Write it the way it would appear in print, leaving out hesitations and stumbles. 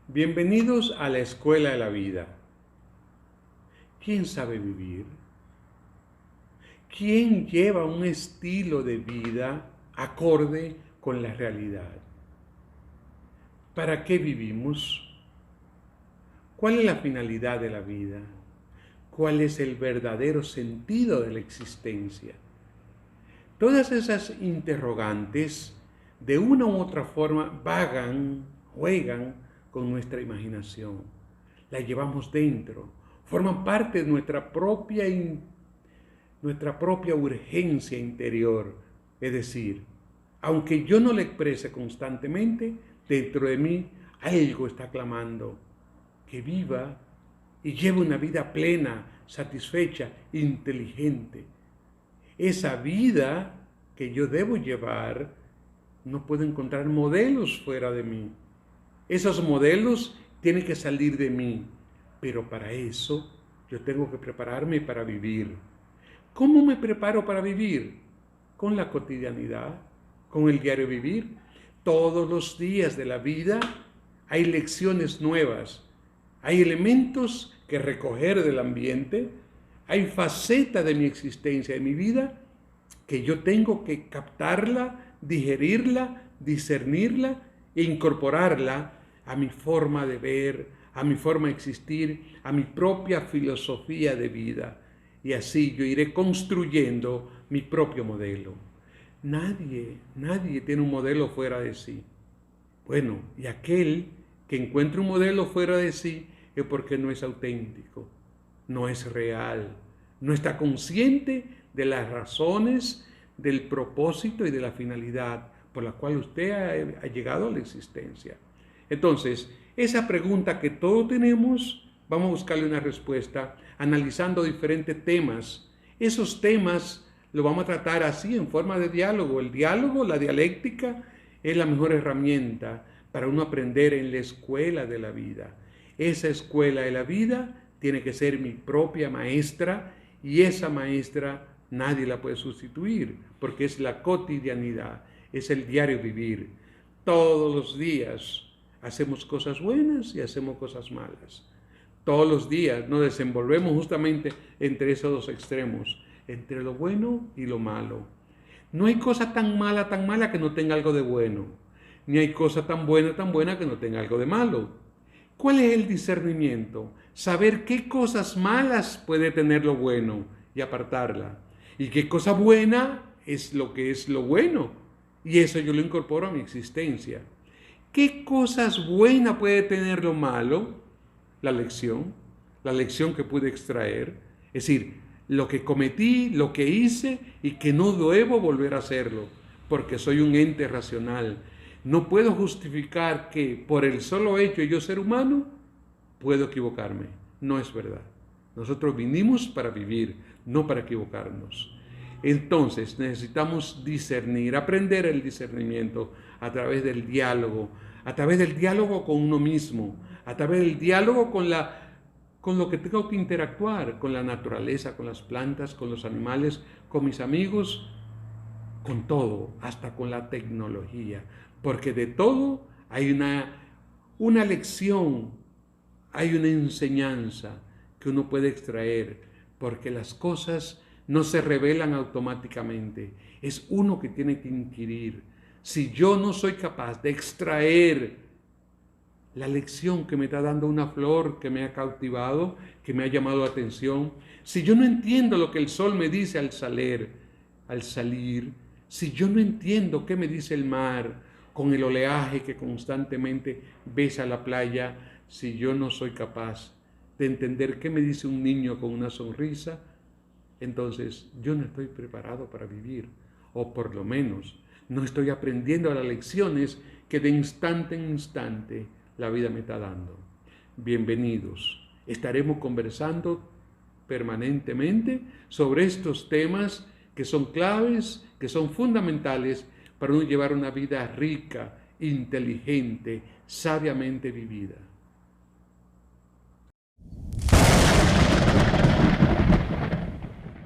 Bienvenidos a la Escuela de la Vida. ¿Quién sabe vivir? ¿Quién lleva un estilo de vida acorde con la realidad? ¿Para qué vivimos? ¿Cuál es la finalidad de la vida? ¿Cuál es el verdadero sentido de la existencia? Todas esas interrogantes, de una u otra forma, vagan, juegan con nuestra imaginación. La llevamos dentro, forman parte de nuestra propia urgencia interior. Es decir, aunque yo no la exprese constantemente, dentro de mí algo está clamando que viva y lleve una vida plena, satisfecha, inteligente. Esa vida que yo debo llevar, no puedo encontrar modelos fuera de mí. Esos modelos tienen que salir de mí, pero para eso yo tengo que prepararme para vivir. ¿Cómo me preparo para vivir? Con la cotidianidad, con el diario vivir. Todos los días de la vida hay lecciones nuevas, hay elementos que recoger del ambiente, hay facetas de mi existencia, de mi vida, que yo tengo que captarla, digerirla, discernirla e incorporarla a mi forma de ver, a mi forma de existir, a mi propia filosofía de vida. Y así yo iré construyendo mi propio modelo. Nadie tiene un modelo fuera de sí. Bueno, y aquel que encuentra un modelo fuera de sí es porque no es auténtico, no es real, no está consciente de las razones, del propósito y de la finalidad por la cual usted ha llegado a la existencia. Entonces, esa pregunta que todos tenemos, vamos a buscarle una respuesta analizando diferentes temas. Esos temas los vamos a tratar así en forma de diálogo. El diálogo, la dialéctica, es la mejor herramienta para uno aprender en la escuela de la vida. Esa escuela de la vida tiene que ser mi propia maestra y esa maestra nadie la puede sustituir porque es la cotidianidad, es el diario vivir. Todos los días hacemos cosas buenas y hacemos cosas malas. Todos los días nos desenvolvemos justamente entre esos dos extremos, entre lo bueno y lo malo. No hay cosa tan mala que no tenga algo de bueno, ni hay cosa tan buena que no tenga algo de malo. ¿Cuál es el discernimiento? Saber qué cosas malas puede tener lo bueno y apartarla. Y qué cosa buena es lo bueno. Y eso yo lo incorporo a mi existencia. ¿Qué cosas buenas puede tener lo malo? La lección que pude extraer. Es decir, lo que cometí, lo que hice y que no debo volver a hacerlo, porque soy un ente racional. No puedo justificar que por el solo hecho de yo ser humano, puedo equivocarme. No es verdad. Nosotros vinimos para vivir, no para equivocarnos. Entonces necesitamos discernir, aprender el discernimiento a través del diálogo con uno mismo, a través del diálogo con lo que tengo que interactuar, con la naturaleza, con las plantas, con los animales, con mis amigos, con todo, hasta con la tecnología, porque de todo hay una lección, hay una enseñanza que uno puede extraer, porque las cosas no se revelan automáticamente, es uno que tiene que inquirir. Si yo no soy capaz de extraer la lección que me está dando una flor que me ha cautivado, que me ha llamado la atención, si yo no entiendo lo que el sol me dice al salir, si yo no entiendo qué me dice el mar con el oleaje que constantemente besa la playa, si yo no soy capaz de entender qué me dice un niño con una sonrisa, entonces yo no estoy preparado para vivir, o por lo menos no estoy aprendiendo las lecciones que de instante en instante la vida me está dando. Bienvenidos. Estaremos conversando permanentemente sobre estos temas que son claves, que son fundamentales para uno llevar una vida rica, inteligente, sabiamente vivida.